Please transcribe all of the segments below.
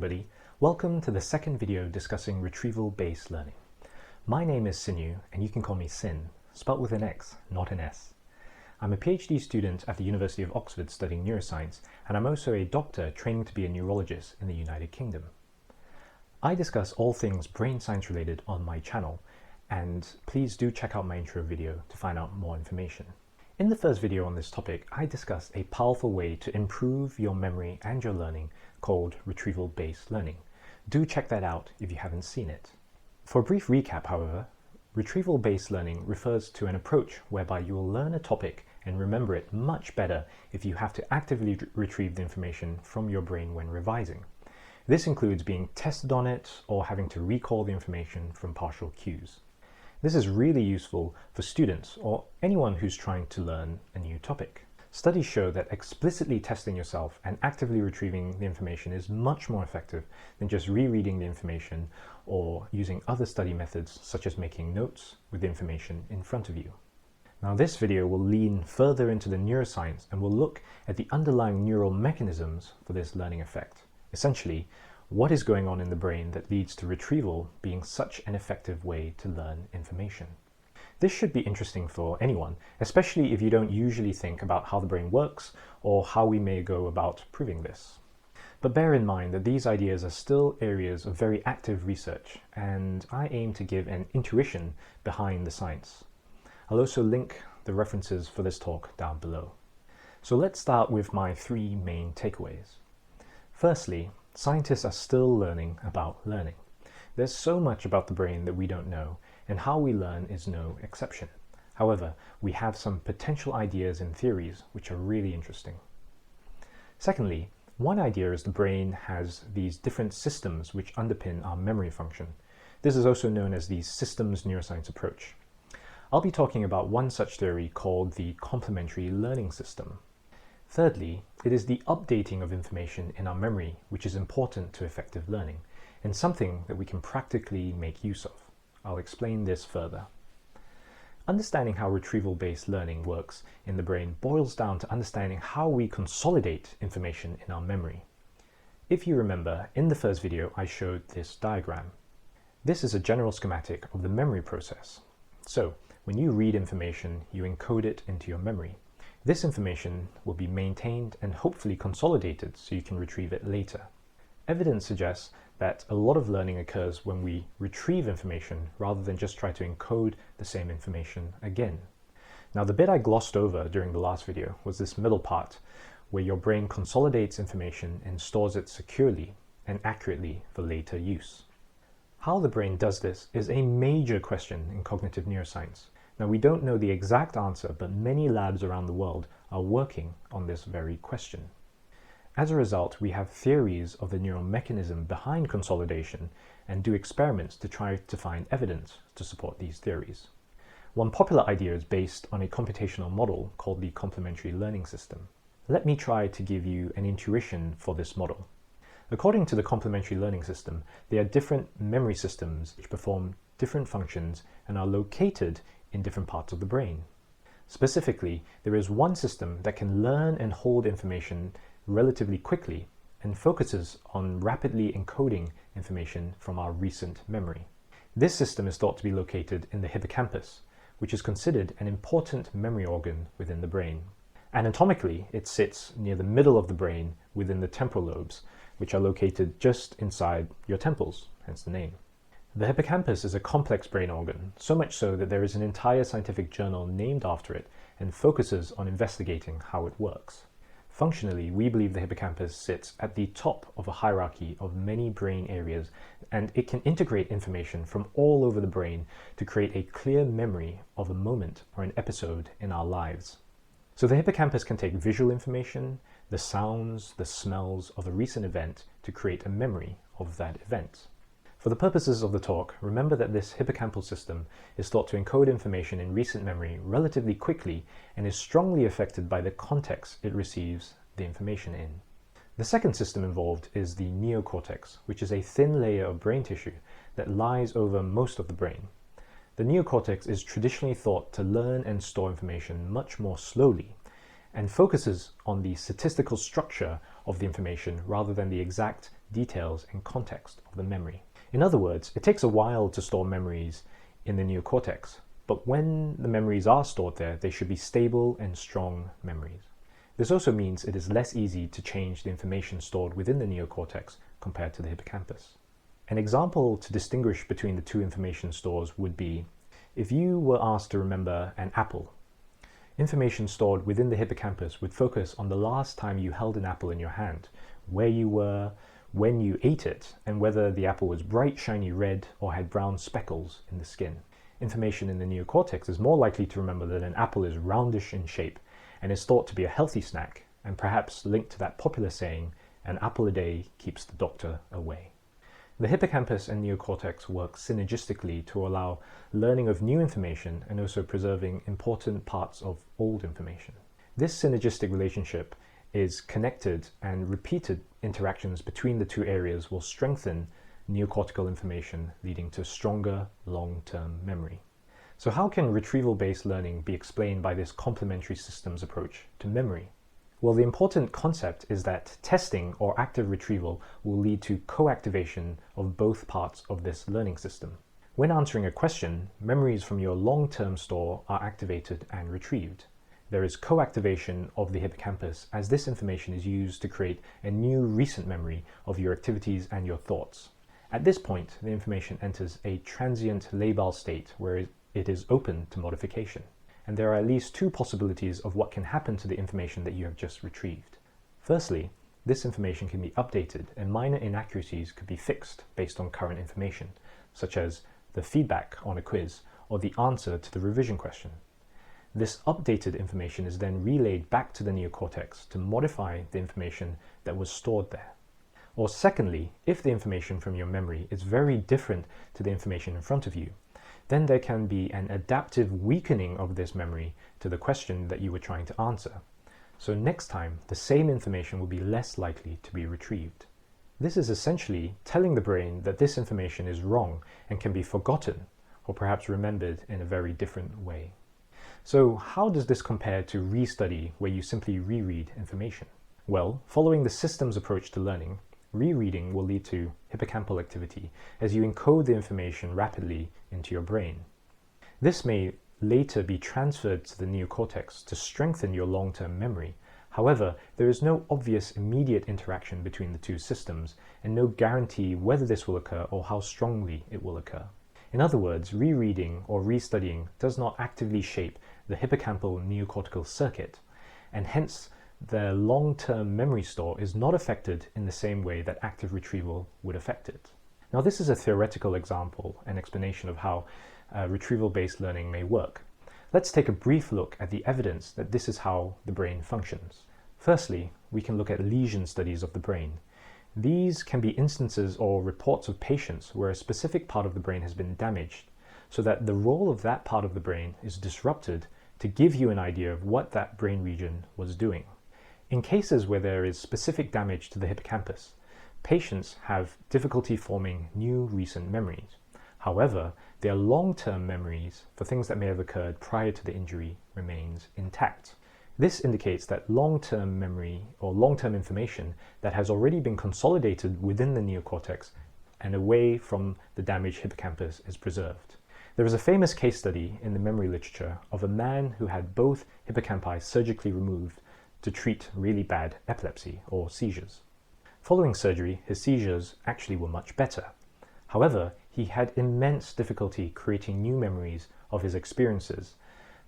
everybody. Welcome to the second video discussing retrieval-based learning. My name is Sinu, and you can call me Sin, spelt with an X, not an S. I'm a PhD student at the University of Oxford studying neuroscience, and I'm also a doctor training to be a neurologist in the United Kingdom. I discuss all things brain science related on my channel, and please do check out my intro video to find out more information. In the first video on this topic, I discussed a powerful way to improve your memory and your learning called retrieval-based learning. Do check that out if you haven't seen it. For a brief recap, however, retrieval-based learning refers to an approach whereby you will learn a topic and remember it much better if you have to actively retrieve the information from your brain when revising. This includes being tested on it or having to recall the information from partial cues. This is really useful for students or anyone who's trying to learn a new topic. Studies show that explicitly testing yourself and actively retrieving the information is much more effective than just rereading the information or using other study methods such as making notes with the information in front of you. Now this video will lean further into the neuroscience and will look at the underlying neural mechanisms for this learning effect. Essentially, what is going on in the brain that leads to retrieval being such an effective way to learn information? This should be interesting for anyone, especially if you don't usually think about how the brain works or how we may go about proving this. But bear in mind that these ideas are still areas of very active research, and I aim to give an intuition behind the science. I'll also link the references for this talk down below. So let's start with my three main takeaways. Firstly, scientists are still learning about learning. There's so much about the brain that we don't know, and how we learn is no exception. However, we have some potential ideas and theories which are really interesting. Secondly, one idea is the brain has these different systems which underpin our memory function. This is also known as the systems neuroscience approach. I'll be talking about one such theory called the Complementary Learning System. Thirdly, it is the updating of information in our memory which is important to effective learning, and something that we can practically make use of. I'll explain this further. Understanding how retrieval-based learning works in the brain boils down to understanding how we consolidate information in our memory. If you remember, in the first video I showed this diagram. This is a general schematic of the memory process. So, when you read information, you encode it into your memory. This information will be maintained and hopefully consolidated so you can retrieve it later. Evidence suggests that a lot of learning occurs when we retrieve information rather than just try to encode the same information again. Now, the bit I glossed over during the last video was this middle part, where your brain consolidates information and stores it securely and accurately for later use. How the brain does this is a major question in cognitive neuroscience. Now, we don't know the exact answer, but many labs around the world are working on this very question. As a result, we have theories of the neural mechanism behind consolidation and do experiments to try to find evidence to support these theories. One popular idea is based on a computational model called the Complementary Learning System. Let me try to give you an intuition for this model. According to the Complementary Learning System, there are different memory systems which perform different functions and are located in different parts of the brain. Specifically, there is one system that can learn and hold information relatively quickly and focuses on rapidly encoding information from our recent memory. This system is thought to be located in the hippocampus, which is considered an important memory organ within the brain. Anatomically, it sits near the middle of the brain within the temporal lobes, which are located just inside your temples, hence the name. The hippocampus is a complex brain organ, so much so that there is an entire scientific journal named after it and focuses on investigating how it works. Functionally, we believe the hippocampus sits at the top of a hierarchy of many brain areas, and it can integrate information from all over the brain to create a clear memory of a moment or an episode in our lives. So the hippocampus can take visual information, the sounds, the smells of a recent event to create a memory of that event. For the purposes of the talk, remember that this hippocampal system is thought to encode information in recent memory relatively quickly and is strongly affected by the context it receives the information in. The second system involved is the neocortex, which is a thin layer of brain tissue that lies over most of the brain. The neocortex is traditionally thought to learn and store information much more slowly, and focuses on the statistical structure of the information rather than the exact details and context of the memory. In other words, it takes a while to store memories in the neocortex, but when the memories are stored there, they should be stable and strong memories. This also means it is less easy to change the information stored within the neocortex compared to the hippocampus. An example to distinguish between the two information stores would be if you were asked to remember an apple. Information stored within the hippocampus would focus on the last time you held an apple in your hand, where you were, when you ate it, and whether the apple was bright, shiny red or had brown speckles in the skin. Information in the neocortex is more likely to remember that an apple is roundish in shape and is thought to be a healthy snack, and perhaps linked to that popular saying, "An apple a day keeps the doctor away." The hippocampus and neocortex work synergistically to allow learning of new information and also preserving important parts of old information. This synergistic relationship is connected, and repeated interactions between the two areas will strengthen neocortical information, leading to stronger long-term memory. So how can retrieval-based learning be explained by this complementary systems approach to memory? Well, the important concept is that testing or active retrieval will lead to co-activation of both parts of this learning system. When answering a question, memories from your long-term store are activated and retrieved. There is co-activation of the hippocampus as this information is used to create a new recent memory of your activities and your thoughts. At this point, the information enters a transient labile state where it is open to modification. And there are at least two possibilities of what can happen to the information that you have just retrieved. Firstly, this information can be updated and minor inaccuracies could be fixed based on current information, such as the feedback on a quiz or the answer to the revision question. This updated information is then relayed back to the neocortex to modify the information that was stored there. Or secondly, if the information from your memory is very different to the information in front of you, then there can be an adaptive weakening of this memory to the question that you were trying to answer. So next time, the same information will be less likely to be retrieved. This is essentially telling the brain that this information is wrong and can be forgotten, or perhaps remembered in a very different way. So how does this compare to restudy, where you simply reread information? Well, following the systems approach to learning, rereading will lead to hippocampal activity as you encode the information rapidly into your brain. This may later be transferred to the neocortex to strengthen your long-term memory. However, there is no obvious immediate interaction between the two systems and no guarantee whether this will occur or how strongly it will occur. In other words, rereading or restudying does not actively shape the hippocampal neocortical circuit, and hence the long-term memory store is not affected in the same way that active retrieval would affect it. Now, this is a theoretical example and explanation of how retrieval-based learning may work. Let's take a brief look at the evidence that this is how the brain functions. Firstly, we can look at lesion studies of the brain. These can be instances or reports of patients where a specific part of the brain has been damaged, so that the role of that part of the brain is disrupted to give you an idea of what that brain region was doing. In cases where there is specific damage to the hippocampus, patients have difficulty forming new recent memories. However, their long-term memories for things that may have occurred prior to the injury remains intact. This indicates that long-term memory or long-term information that has already been consolidated within the neocortex and away from the damaged hippocampus is preserved. There is a famous case study in the memory literature of a man who had both hippocampi surgically removed to treat really bad epilepsy or seizures. Following surgery, his seizures actually were much better. However, he had immense difficulty creating new memories of his experiences,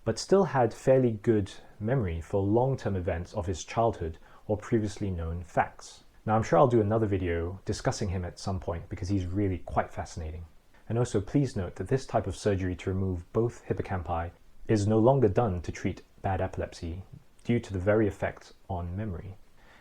but still had fairly good memory for long-term events of his childhood or previously known facts. Now, I'm sure I'll do another video discussing him at some point because he's really quite fascinating. And also, please note that this type of surgery to remove both hippocampi is no longer done to treat bad epilepsy due to the very effects on memory.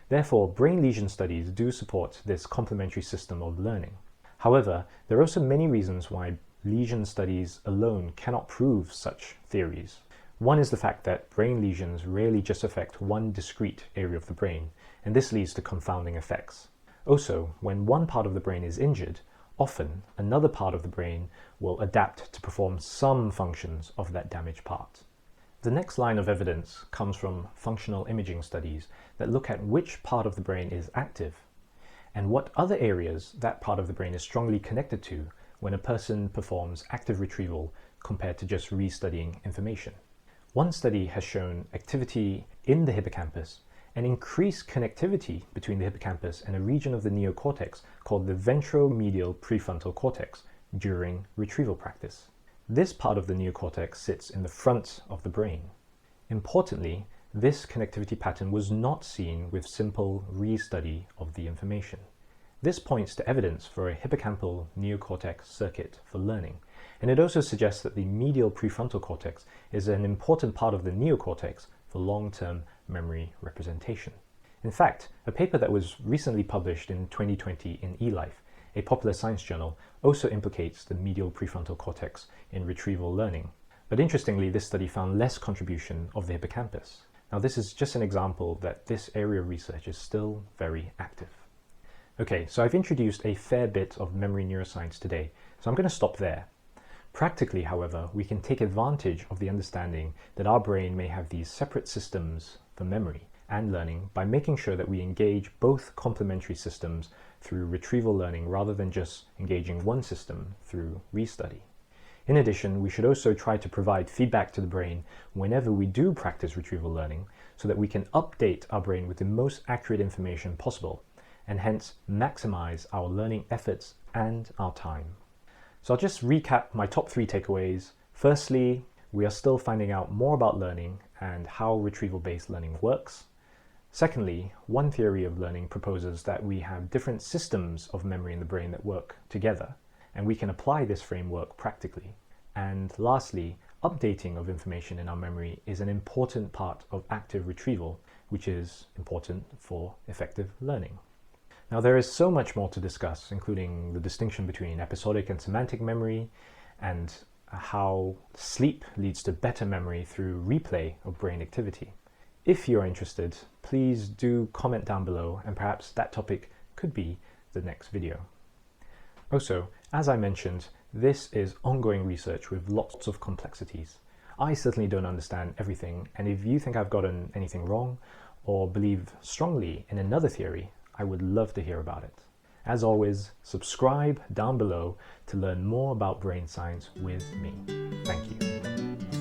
Therefore, brain lesion studies do support this complementary system of learning. However, there are also many reasons why lesion studies alone cannot prove such theories. One is the fact that brain lesions rarely just affect one discrete area of the brain, and this leads to confounding effects. Also, when one part of the brain is injured, often another part of the brain will adapt to perform some functions of that damaged part. The next line of evidence comes from functional imaging studies that look at which part of the brain is active and what other areas that part of the brain is strongly connected to when a person performs active retrieval compared to just restudying information. One study has shown activity in the hippocampus and increased connectivity between the hippocampus and a region of the neocortex called the ventromedial prefrontal cortex during retrieval practice. This part of the neocortex sits in the front of the brain. Importantly, this connectivity pattern was not seen with simple restudy of the information. This points to evidence for a hippocampal neocortex circuit for learning, and it also suggests that the medial prefrontal cortex is an important part of the neocortex for long-term memory representation. In fact, a paper that was recently published in 2020 in eLife, a popular science journal, also implicates the medial prefrontal cortex in retrieval learning. But interestingly, this study found less contribution of the hippocampus. Now, this is just an example that this area of research is still very active. Okay, so I've introduced a fair bit of memory neuroscience today, so I'm going to stop there. Practically, however, we can take advantage of the understanding that our brain may have these separate systems for memory and learning by making sure that we engage both complementary systems through retrieval learning rather than just engaging one system through restudy. In addition, we should also try to provide feedback to the brain whenever we do practice retrieval learning so that we can update our brain with the most accurate information possible and hence maximize our learning efforts and our time. So I'll just recap my top 3 takeaways. Firstly, we are still finding out more about learning and how retrieval-based learning works. Secondly, one theory of learning proposes that we have different systems of memory in the brain that work together, and we can apply this framework practically. And lastly, updating of information in our memory is an important part of active retrieval, which is important for effective learning. Now, there is so much more to discuss, including the distinction between episodic and semantic memory, and how sleep leads to better memory through replay of brain activity. If you're interested, please do comment down below, and perhaps that topic could be the next video. Also, as I mentioned, this is ongoing research with lots of complexities. I certainly don't understand everything, and if you think I've gotten anything wrong or believe strongly in another theory, I would love to hear about it. As always, subscribe down below to learn more about brain science with me. Thank you.